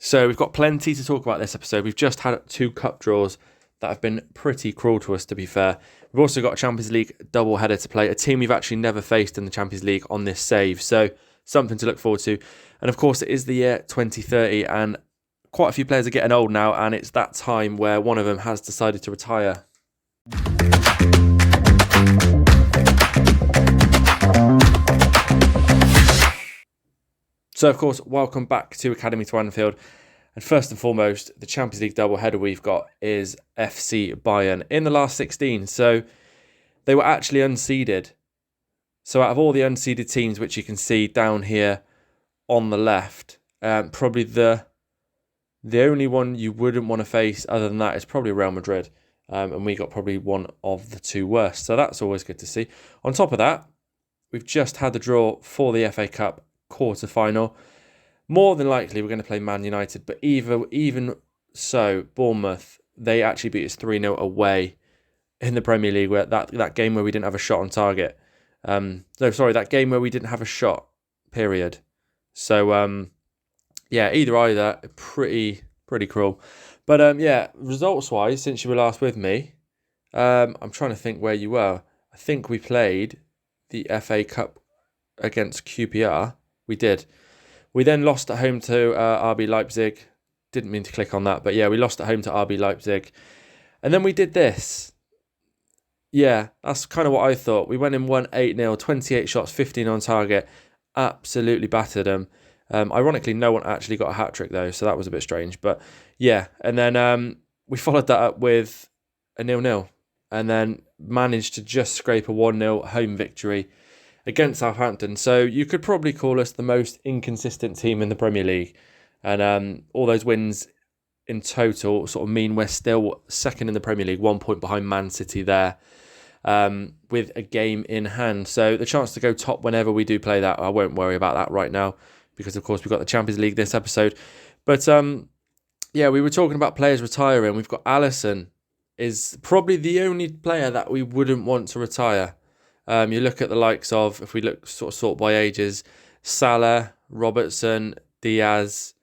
So we've got plenty to talk about this episode. We've just had 2 cup draws that have been pretty cruel to us, to be fair. We've also got a Champions League double-header to play, a team we've actually never faced in the Champions League on this save. So something to look forward to. And of course, it is the year 2030, and quite a few players are getting old now, and it's that time where one of them has decided to retire. So, of course, welcome back to Academy to Anfield. And first and foremost, the Champions League double-header we've got is FC Bayern in the last 16. So, they were actually unseeded. So, out of all the unseeded teams, which you can see down here on the left, probably the only one you wouldn't want to face other than that is probably Real Madrid. And we got probably one of the 2 worst. So, that's always good to see. On top of that, we've just had the draw for the FA Cup quarter-final. More than likely, we're going to play Man United, but even so, Bournemouth, they actually beat us 3-0 away in the Premier League, where that game where we didn't have a shot on target. That game where we didn't have a shot, period. So, either, pretty cruel. But, results-wise, since you were last with me, I'm trying to think where you were. I think we played the FA Cup against QPR. We did. We then lost at home to RB Leipzig. Didn't mean to click on that, but yeah, we lost at home to RB Leipzig. And then we did this. Yeah, that's kind of what I thought. We went in 1-8-0, 28 shots, 15 on target. Absolutely battered them. Ironically, no one actually got a hat-trick though, so that was a bit strange. But yeah, and then we followed that up with a 0-0. And then managed to just scrape a 1-0 home victory against Southampton. So you could probably call us the most inconsistent team in the Premier League. And all those wins in total sort of mean we're still second in the Premier League, 1 point behind Man City there, with a game in hand. So the chance to go top whenever we do play that, I won't worry about that right now because, of course, we've got the Champions League this episode. But, we were talking about players retiring. We've got Alisson is probably the only player that we wouldn't want to retire. You look at the likes of, if we look sort by ages, Salah, Robertson, Diaz.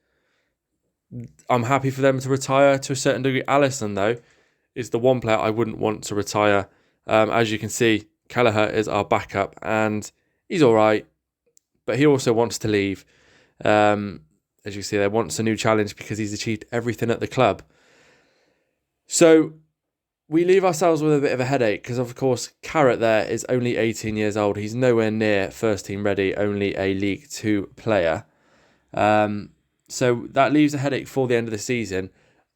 I'm happy for them to retire to a certain degree. Alisson, though, is the one player I wouldn't want to retire. As you can see, Kelleher is our backup, and he's all right, but he also wants to leave. As you can see, he wants a new challenge because he's achieved everything at the club. So we leave ourselves with a bit of a headache because, of course, Carrot there is only 18 years old. He's nowhere near first team ready, only a League 2 player. So that leaves a headache for the end of the season.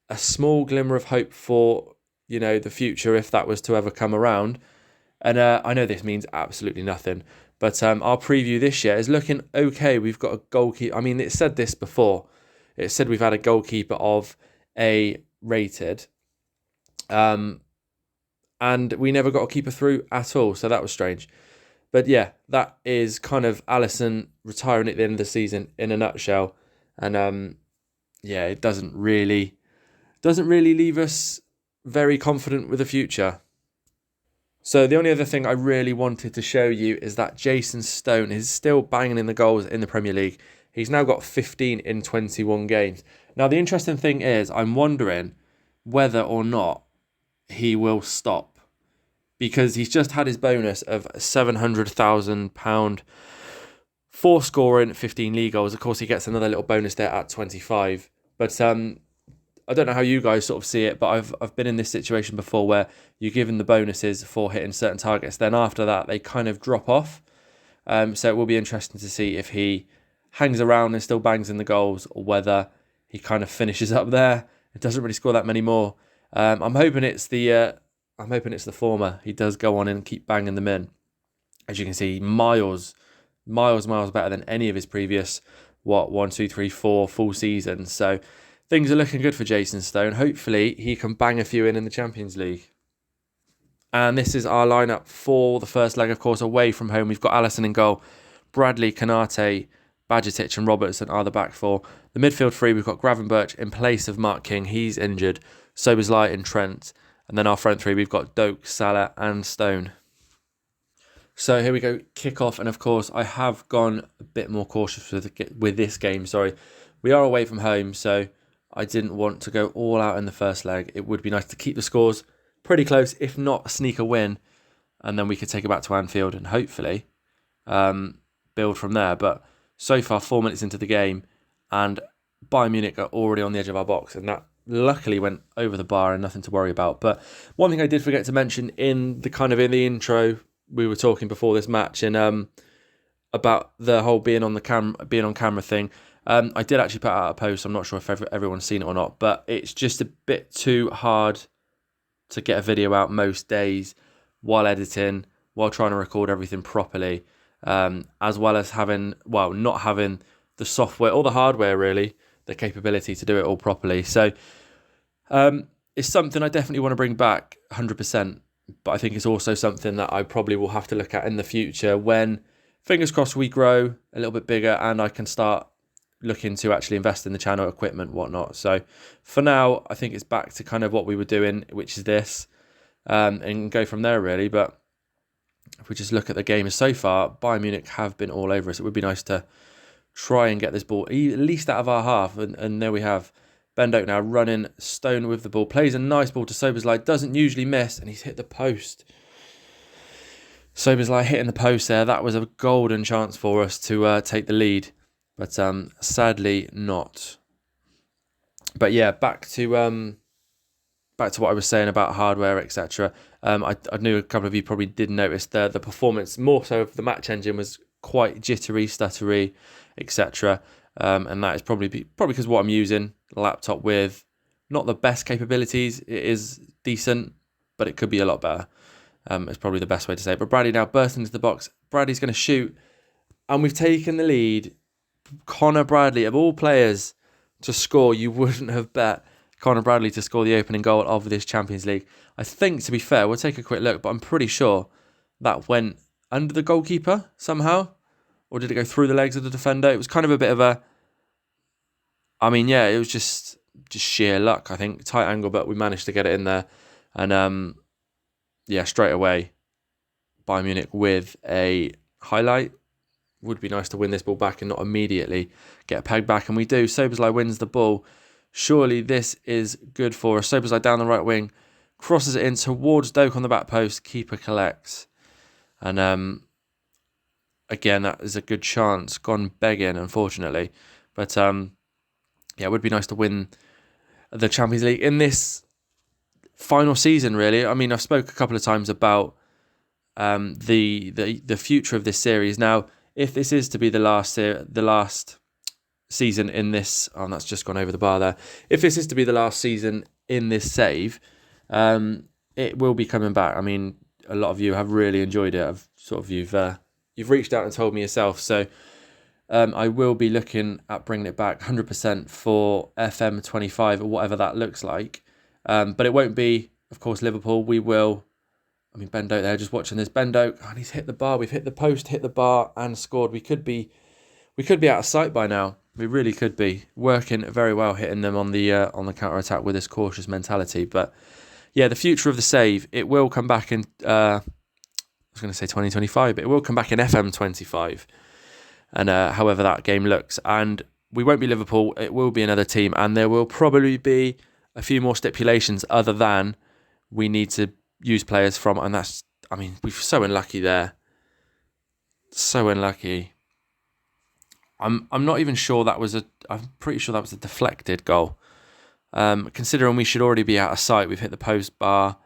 A small glimmer of hope for, the future if that was to ever come around. And I know this means absolutely nothing, but our preview this year is looking okay. We've got a goalkeeper. I mean, it said this before. It said we've had a goalkeeper of A rated. And we never got a keeper through at all, so that was strange. But yeah, that is kind of Alisson retiring at the end of the season in a nutshell. And it doesn't really leave us very confident with the future. So the only other thing I really wanted to show you is that Jason Stone is still banging in the goals in the Premier League. He's now got 15 in 21 games. Now the interesting thing is, I'm wondering whether or not he will stop, because he's just had his bonus of £700,000 for scoring 15 league goals. Of course, he gets another little bonus there at 25. But I don't know how you guys sort of see it, but I've been in this situation before where you're given the bonuses for hitting certain targets. Then after that, they kind of drop off. So it will be interesting to see if he hangs around and still bangs in the goals, or whether he kind of finishes up there. It doesn't really score that many more. I'm hoping it's the former. He does go on and keep banging them in. As you can see, miles better than any of his previous 1, 2, 3, 4 full seasons. So things are looking good for Jason Stone. Hopefully he can bang a few in the Champions League. And this is our lineup for the first leg, of course, away from home. We've got Alisson in goal, Bradley, Konate, Bajcetic and Robertson are the back four. The midfield three, we've got Gravenberch in place of Mark King. He's injured. Sobersley and Trent. And then our front three, we've got Doak, Salah and Stone. So here we go, kick off. And of course, I have gone a bit more cautious with this game. We are away from home, so I didn't want to go all out in the first leg. It would be nice to keep the scores pretty close, if not sneak a win, and then we could take it back to Anfield and hopefully build from there. But so far, 4 minutes into the game, and Bayern Munich are already on the edge of our box, and that luckily went over the bar and nothing to worry about. But one thing I did forget to mention in the intro, we were talking before this match and about the whole being on camera thing. I did actually put out a post. I'm not sure if everyone's seen it or not, but it's just a bit too hard to get a video out most days while editing, while trying to record everything properly, as well as not having the software or the hardware, really, the capability to do it all properly. So it's something I definitely want to bring back 100%, but I think it's also something that I probably will have to look at in the future when, fingers crossed, we grow a little bit bigger and I can start looking to actually invest in the channel, equipment, whatnot. So for now, I think it's back to kind of what we were doing, which is this, and go from there, really. But if we just look at the game so far, Bayern Munich have been all over us. It would be nice to try and get this ball at least out of our half, and there we have Bendoke now running stone with the ball, plays a nice ball to Soberslide, doesn't usually miss, and he's hit the post. Soberslide hitting the post there. That was a golden chance for us to take the lead, but sadly not. But yeah, back to what I was saying about hardware, etc. I knew a couple of you probably did notice the performance, more so of the match engine, was quite jittery, stuttery, etc. And that is probably because what I'm using, a laptop with not the best capabilities. It is decent, but it could be a lot better. It's probably the best way to say it. But Bradley now bursts into the box. Bradley's going to shoot, and we've taken the lead. Connor Bradley, of all players to score, you wouldn't have bet Connor Bradley to score the opening goal of this Champions League. I think, to be fair, we'll take a quick look, but I'm pretty sure that went under the goalkeeper somehow, or did it go through the legs of the defender? It was kind of a bit of a, it was just sheer luck, I think. Tight angle, but we managed to get it in there. And straight away, Bayern Munich with a highlight. Would be nice to win this ball back and not immediately get pegged back, and we do. Soberslide wins the ball. Surely this is good for us. Soberslide down the right wing, crosses it in towards Doak on the back post. Keeper collects, and again, that is a good chance gone begging, unfortunately. But it would be nice to win the Champions League in this final season, really. I mean, I've spoke a couple of times about the future of this series. Now, if this is to be the last season in this, that's just gone over the bar there. If this is to be the last season in this save, it will be coming back. I mean, a lot of you have really enjoyed it. You've reached out and told me yourself. So I will be looking at bringing it back 100% for FM25 or whatever that looks like. But it won't be, of course, Liverpool. We will. I mean, Bendoke there, just watching this. Bendoke, and he's hit the bar. We've hit the post, hit the bar, and scored. We could be out of sight by now. We really could be working very well, hitting them on the counter attack with this cautious mentality. But yeah, the future of the save, it will come back in. I was going to say 2025, but it will come back in FM25. And however that game looks, and we won't be Liverpool. It will be another team, and there will probably be a few more stipulations other than we need to use players from, and that's, we're so unlucky there. So unlucky. I'm not even sure I'm pretty sure that was a deflected goal. Considering we should already be out of sight, we've hit the post bar.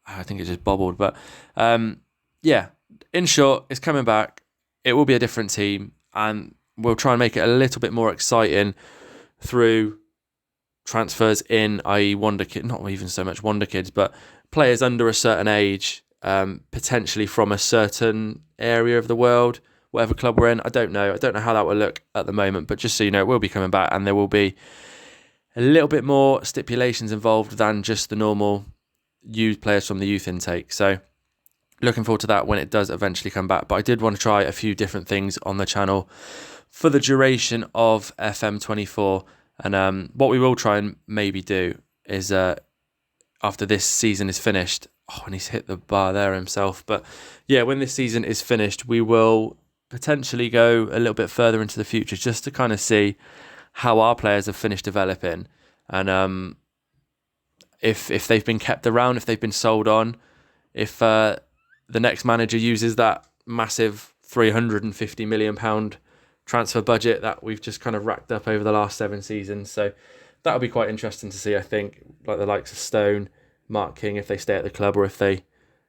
I think it just bobbled, but in short, it's coming back. It will be a different team, and we'll try and make it a little bit more exciting through transfers in, i.e. wonder kid, not even so much wonder kids, but players under a certain age, potentially from a certain area of the world, whatever club we're in. I don't know how that will look at the moment, but just so you know, it will be coming back, and there will be a little bit more stipulations involved than just the normal youth players from the youth intake. So looking forward to that when it does eventually come back. But I did want to try a few different things on the channel for the duration of FM24. And what we will try and maybe do is after this season is finished, and he's hit the bar there himself. But yeah, when this season is finished, we will potentially go a little bit further into the future just to kind of see how our players have finished developing, and if they've been kept around, if they've been sold on, if the next manager uses that massive £350 million transfer budget that we've just kind of racked up over the last 7 seasons. So that'll be quite interesting to see, I think, like the likes of Stone, Mark King, if they stay at the club or if they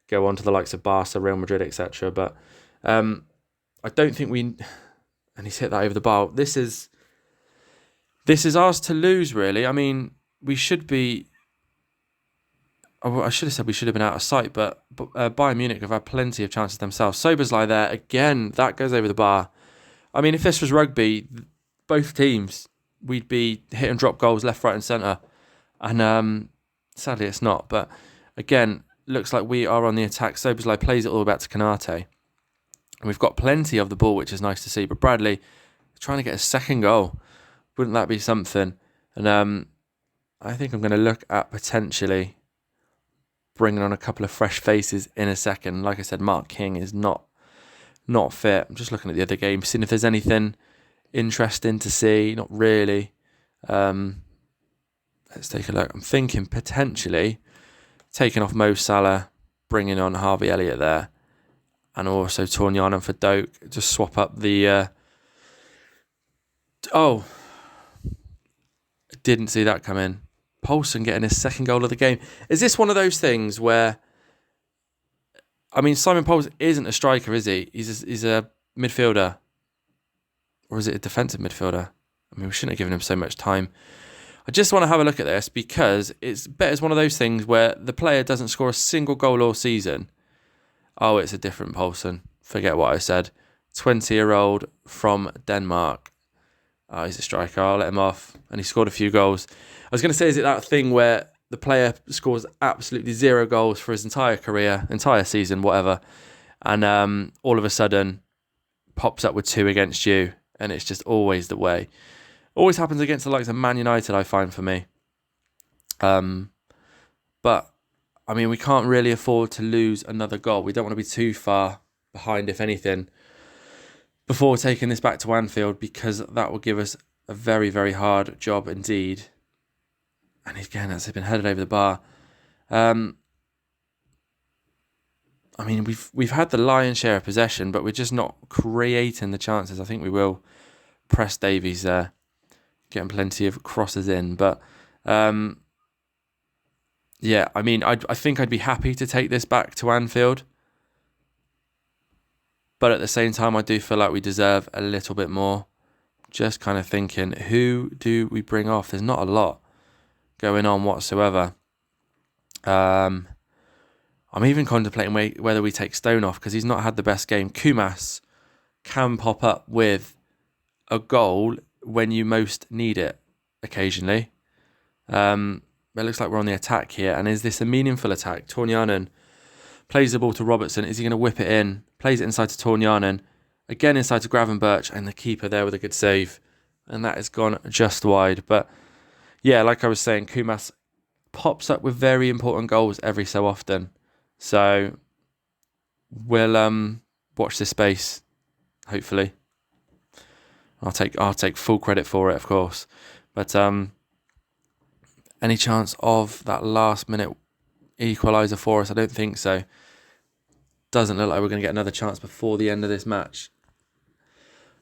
go on to the likes of Barca, Real Madrid, etc. But I don't think we... And he's hit that over the bar. This is ours to lose, really. I mean, we should be... I should have said we should have been out of sight, but Bayern Munich have had plenty of chances themselves. Sobersley there, again, that goes over the bar. I mean, if this was rugby, both teams, we'd be hit and drop goals left, right and centre. And sadly it's not. But again, looks like we are on the attack. Sobersley plays it all back to Kanate. And we've got plenty of the ball, which is nice to see. But Bradley trying to get a second goal. Wouldn't that be something? And I think I'm going to look at potentially bringing on a couple of fresh faces in a second. Like I said, Mark King is not fit. I'm just looking at the other games, seeing if there's anything interesting to see. Not really. Let's take a look. I'm thinking potentially taking off Mo Salah, bringing on Harvey Elliott there, and also Tornianen for Doak. Just swap up the... didn't see that come in. Poulsen getting his second goal of the game. Is this one of those things where... I mean, Simon Poulsen isn't a striker, is he? He's a midfielder. Or is it a defensive midfielder? I mean, we shouldn't have given him so much time. I just want to have a look at this because it's one of those things where the player doesn't score a single goal all season. Oh, it's a different Poulsen. Forget what I said. 20-year-old from Denmark. Oh, he's a striker. I'll let him off. And he scored a few goals. I was going to say, is it that thing where the player scores absolutely 0 goals for his entire career, entire season, whatever, and all of a sudden pops up with 2 against you, and it's just always the way. Always happens against the likes of Man United, I find, for me. But, I mean, we can't really afford to lose another goal. We don't want to be too far behind, if anything, before taking this back to Anfield, because that will give us a very, very hard job indeed. And again, that's been headed over the bar. I mean, we've had the lion's share of possession, but we're just not creating the chances. I think we will press Davies there, getting plenty of crosses in. But yeah, I mean, I think I'd be happy to take this back to Anfield. But at the same time, I do feel like we deserve a little bit more. Just kind of thinking, who do we bring off? There's not a lot going on whatsoever. I'm even contemplating whether we take Stone off because he's not had the best game. Kumas can pop up with a goal when you most need it occasionally. It looks like we're on the attack here. And is this a meaningful attack? Tornianen plays the ball to Robertson. Is he going to whip it in? Plays it inside to Tornianen. Again inside to Gravenberch. And the keeper there with a good save. And that has gone just wide. But yeah, like I was saying, Kumas pops up with very important goals every so often. So we'll watch this space, hopefully. I'll take full credit for it, of course. But any chance of that last minute equaliser for us? I don't think so. Doesn't look like we're going to get another chance before the end of this match.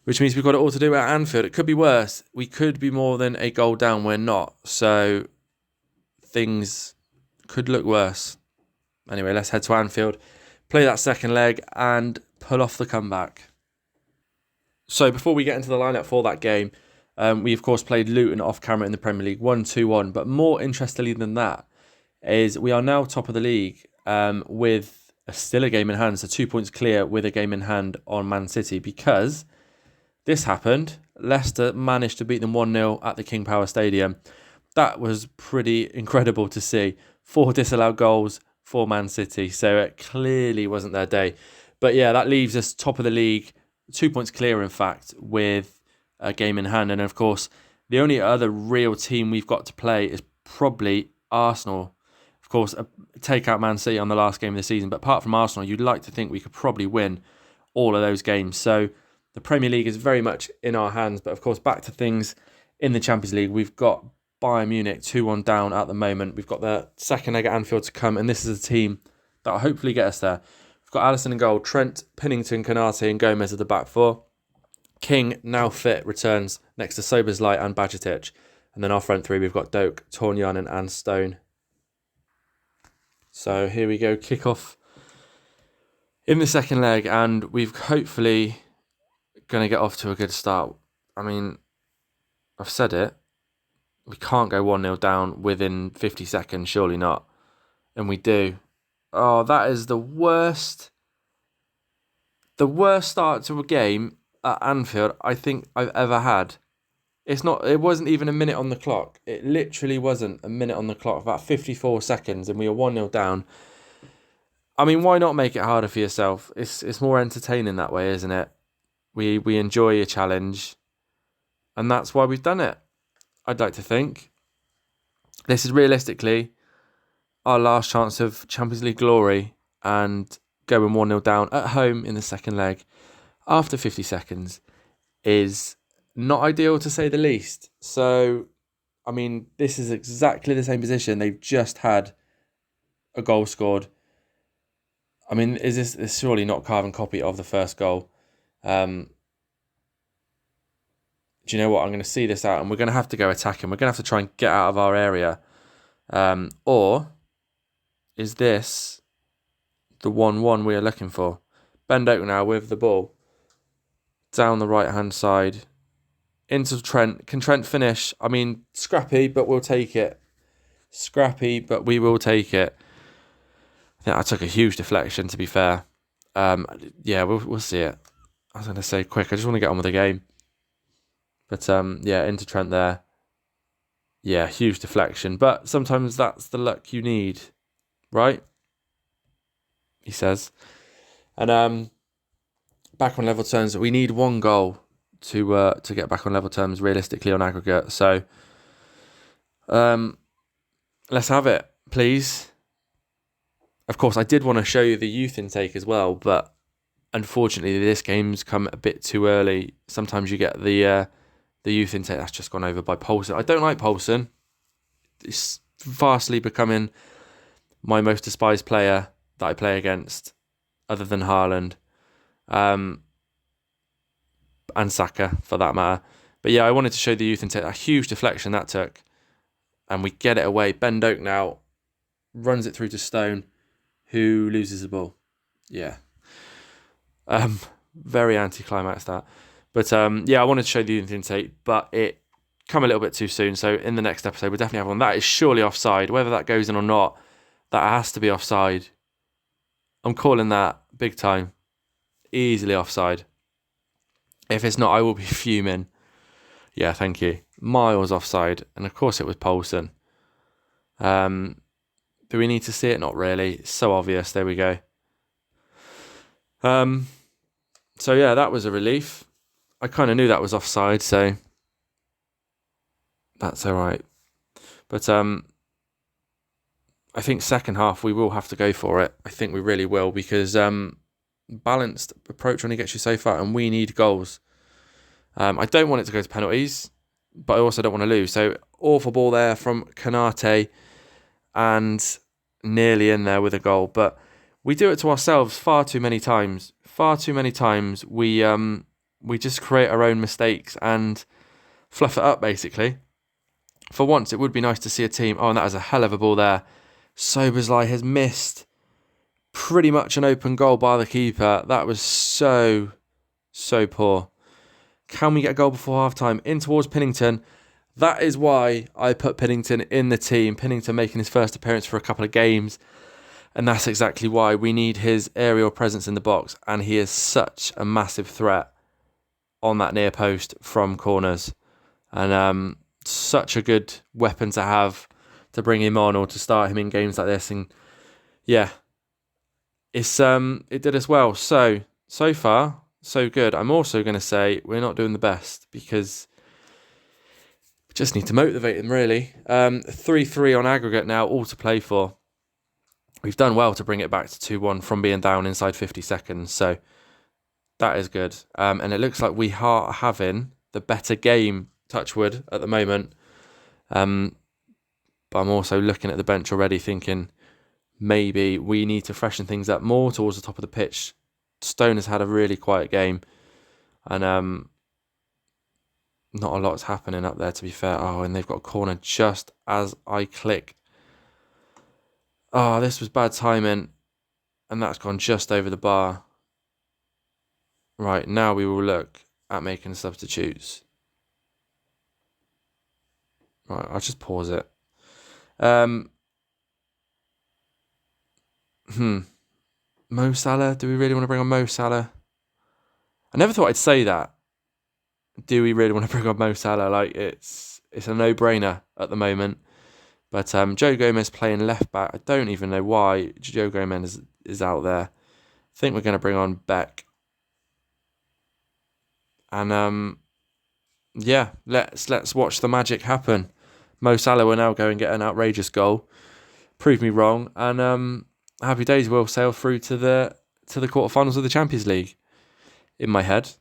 Which means we've got it all to do at Anfield. It could be worse. We could be more than a goal down. We're not. So things could look worse. Anyway, let's head to Anfield, play that second leg and pull off the comeback. So before we get into the lineup for that game, we of course played Luton off camera in the Premier League 1-2-1. But more interestingly than that is we are now top of the league with still a game in hand. So 2 points clear with a game in hand on Man City because this happened. Leicester managed to beat them 1-0 at the King Power Stadium. That was pretty incredible to see. 4 disallowed goals for Man City. So it clearly wasn't their day. But yeah, that leaves us top of the league. 2 points clear, in fact, with a game in hand. And of course, the only other real team we've got to play is probably Arsenal. Of course, take out Man City on the last game of the season. But apart from Arsenal, you'd like to think we could probably win all of those games. So the Premier League is very much in our hands. But of course, back to things in the Champions League. We've got Bayern Munich 2-1 down at the moment. We've got the second leg at Anfield to come, and this is a team that will hopefully get us there. We've got Alisson in goal, Trent, Pennington, Konate and Gomez at the back four. King, now fit, returns next to Szoboszlai and Bajcetic. And then our front three, we've got Doak, Tornianen and Stone. So here we go, kick off in the second leg, and we've hopefully going to get off to a good start. I mean, I've said it. We can't go 1-0 down within 50 seconds, surely not. And we do. Oh, that is the worst start to a game at Anfield I think I've ever had. It wasn't even a minute on the clock. It literally wasn't a minute on the clock, about 54 seconds, and we were 1-0 down. I mean, why not make it harder for yourself? It's more entertaining that way, isn't it? We enjoy a challenge, and that's why we've done it. I'd like to think. This is realistically our last chance of Champions League glory, and going 1-0 down at home in the second leg after 50 seconds is not ideal, to say the least. So, I mean, this is exactly the same position. They've just had a goal scored. I mean, is surely not carbon copy of the first goal. Do you know what? I'm going to see this out, and we're going to have to go attacking. We're going to have to try and get out of our area. Or is this the 1-1 we are looking for? Ben Doak now with the ball. Down the right-hand side. Into Trent. Can Trent finish? I mean, scrappy, but we'll take it. Scrappy, but we will take it. I think I took a huge deflection, to be fair. Yeah, we'll see it. I was going to say quick. I just want to get on with the game. But, yeah, into Trent there. Yeah, huge deflection. But sometimes that's the luck you need, right? He says. And back on level terms, we need one goal to get back on level terms realistically on aggregate. So let's have it, please. Of course, I did want to show you the youth intake as well, but unfortunately, this game's come a bit too early. Sometimes you get the youth intake that's just gone over by Poulsen. I don't like Poulsen. It's vastly becoming my most despised player that I play against, other than Haaland. And Saka, for that matter. But yeah, I wanted to show the youth intake. A huge deflection that took. And we get it away. Ben Doak now runs it through to Stone, who loses the ball. Yeah. Very anticlimax that. But yeah, I wanted to show the youth intake, but it come a little bit too soon. So in the next episode, we'll definitely have one. That is surely offside. Whether that goes in or not, that has to be offside. I'm calling that big time. Easily offside. If it's not, I will be fuming. Yeah, thank you. Miles offside. And of course it was Poulsen. Do we need to see it? Not really. It's so obvious. There we go. So yeah, that was a relief. I kind of knew that was offside, so that's all right. But I think second half we will have to go for it. I think we really will, because balanced approach only gets you so far, and we need goals. I don't want it to go to penalties, but I also don't want to lose. So awful ball there from Konate, and nearly in there with a goal. But we do it to ourselves far too many times. Far too many times we just create our own mistakes and fluff it up, basically. For once, it would be nice to see a team. Oh, and that was a hell of a ball there. Szoboszlai has missed pretty much an open goal by the keeper. That was so poor. Can we get a goal before half-time? In towards Pennington. That is why I put Pennington in the team. Pennington making his first appearance for a couple of games. And that's exactly why we need his aerial presence in the box. And he is such a massive threat on that near post from corners. And such a good weapon to have to bring him on or to start him in games like this. And yeah, it did us well. So far, so good. I'm also going to say we're not doing the best, because we just need to motivate them, really. 3-3 on aggregate now, all to play for. We've done well to bring it back to 2-1 from being down inside 50 seconds. So that is good. And it looks like we are having the better game touch wood at the moment. But I'm also looking at the bench already thinking maybe we need to freshen things up more towards the top of the pitch. Stone has had a really quiet game, and not a lot's happening up there, to be fair. Oh, and they've got a corner just as I click. Oh, this was bad timing, and that's gone just over the bar. Right, now we will look at making substitutes. Right, I'll just pause it. Mo Salah, do we really want to bring on Mo Salah? I never thought I'd say that. Do we really want to bring on Mo Salah? Like, it's a no-brainer at the moment. But Joe Gomez playing left back. I don't even know why Joe Gomez is out there. I think we're going to bring on Beck. And yeah, let's watch the magic happen. Mo Salah will now go and get an outrageous goal. Prove me wrong, and happy days. We'll sail through to the quarterfinals of the Champions League. In my head,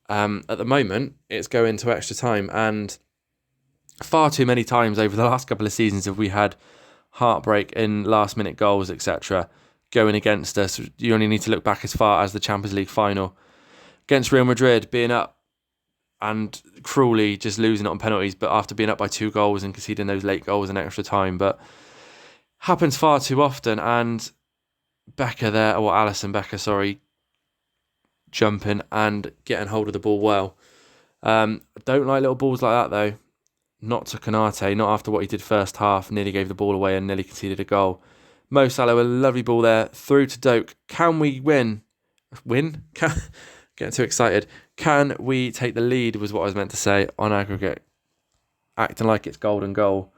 at the moment, it's going to extra time, and far too many times over the last couple of seasons have we had heartbreak in last-minute goals, etc., going against us. You only need to look back as far as the Champions League final against Real Madrid, being up and cruelly just losing it on penalties, but after being up by 2 goals and conceding those late goals in extra time. But happens far too often, and Alisson Becker, jumping and getting hold of the ball well. I don't like little balls like that, though. Not to Konate, not after what he did first half, nearly gave the ball away and nearly conceded a goal. Mo Salah, a lovely ball there, through to Doak. Can we win? Getting too excited. Can we take the lead, was what I was meant to say, on aggregate. Acting like it's golden goal.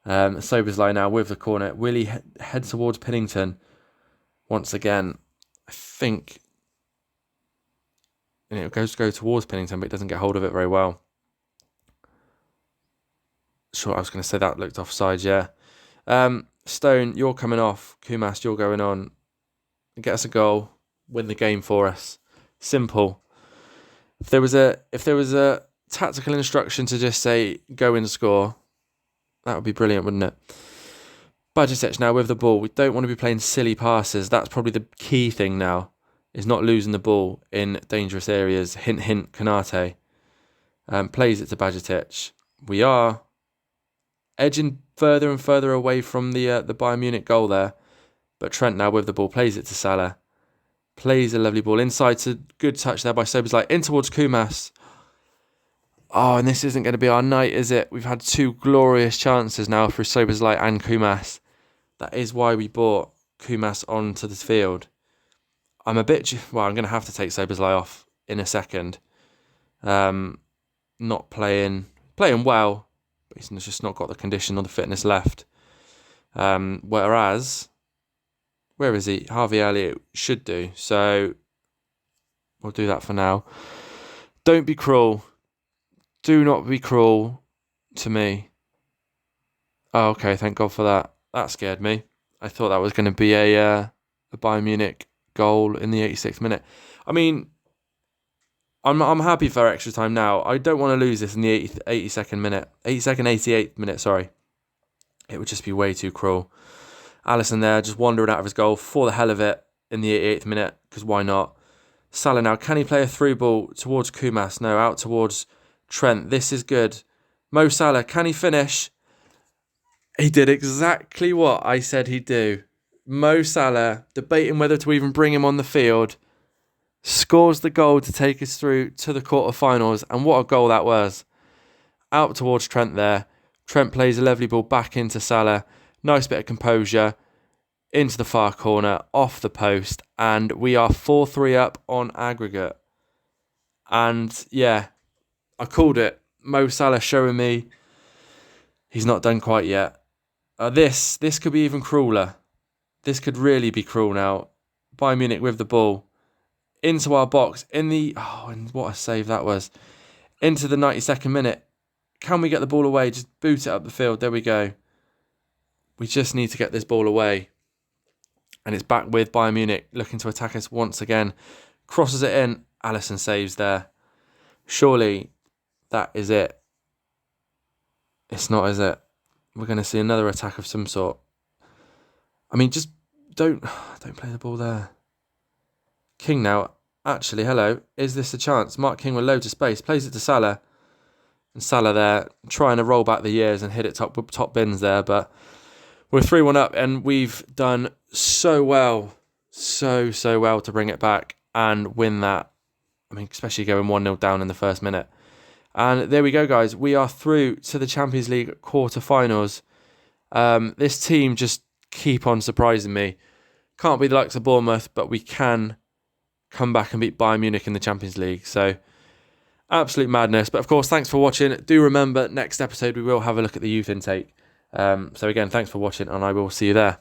Sobersley now with the corner. Will he head towards Pennington once again? I think it goes to go towards Pennington, but it doesn't get hold of it very well. Sure, I was going to say that looked offside, yeah. Stone, you're coming off. Kumas, you're going on. Get us a goal. Win the game for us. Simple. If there was a tactical instruction to just say go and score, that would be brilliant, wouldn't it? Bajcetic now with the ball. We don't want to be playing silly passes. That's probably the key thing now, is not losing the ball in dangerous areas. Hint, hint, Konate. Plays it to Bajcetic. We are edging further and further away from the Bayern Munich goal there. But Trent now with the ball. Plays it to Salah. Plays a lovely ball inside to good touch there by Sobersley. In towards Kumas. Oh, and this isn't going to be our night, is it? We've had 2 glorious chances now for Sobersley and Kumas. That is why we brought Kumas onto the field. I'm going to have to take Sobersley off in a second. Not playing well, but he's just not got the condition or the fitness left. Whereas, where is he? Harvey Elliott should do. So we'll do that for now. Don't be cruel. Do not be cruel to me. Oh, okay, thank God for that. That scared me. I thought that was going to be a Bayern Munich goal in the 86th minute. I mean, I'm happy for extra time now. I don't want to lose this in the 88th minute, sorry. It would just be way too cruel. Alisson there, just wandering out of his goal for the hell of it in the 88th minute, because why not? Salah now, can he play a through ball towards Kumas? No, out towards Trent. This is good. Mo Salah, can he finish? He did exactly what I said he'd do. Mo Salah, debating whether to even bring him on the field, scores the goal to take us through to the quarterfinals, and what a goal that was. Out towards Trent there. Trent plays a lovely ball back into Salah. Nice bit of composure. Into the far corner, off the post, and we are 4-3 up on aggregate. And yeah, I called it. Mo Salah showing me he's not done quite yet. This could be even crueler. This could really be cruel now. Bayern Munich with the ball. Into our box. And what a save that was. Into the 92nd minute. Can we get the ball away? Just boot it up the field. There we go. We just need to get this ball away. And it's back with Bayern Munich looking to attack us once again. Crosses it in. Alisson saves there. Surely that is it. It's not, is it? We're going to see another attack of some sort. I mean, just don't play the ball there. King now. Actually, hello. Is this a chance? Mark King with loads of space. Plays it to Salah. And Salah there, trying to roll back the years and hit it top bins there. But we're 3-1 up, and we've done so well to bring it back and win that. I mean, especially going 1-0 down in the first minute. And there we go, guys. We are through to the Champions League quarterfinals. This team just keep on surprising me. Can't be the likes of Bournemouth, but we can come back and beat Bayern Munich in the Champions League. So, absolute madness. But of course, thanks for watching. Do remember, next episode we will have a look at the youth intake. So again, thanks for watching, and I will see you there.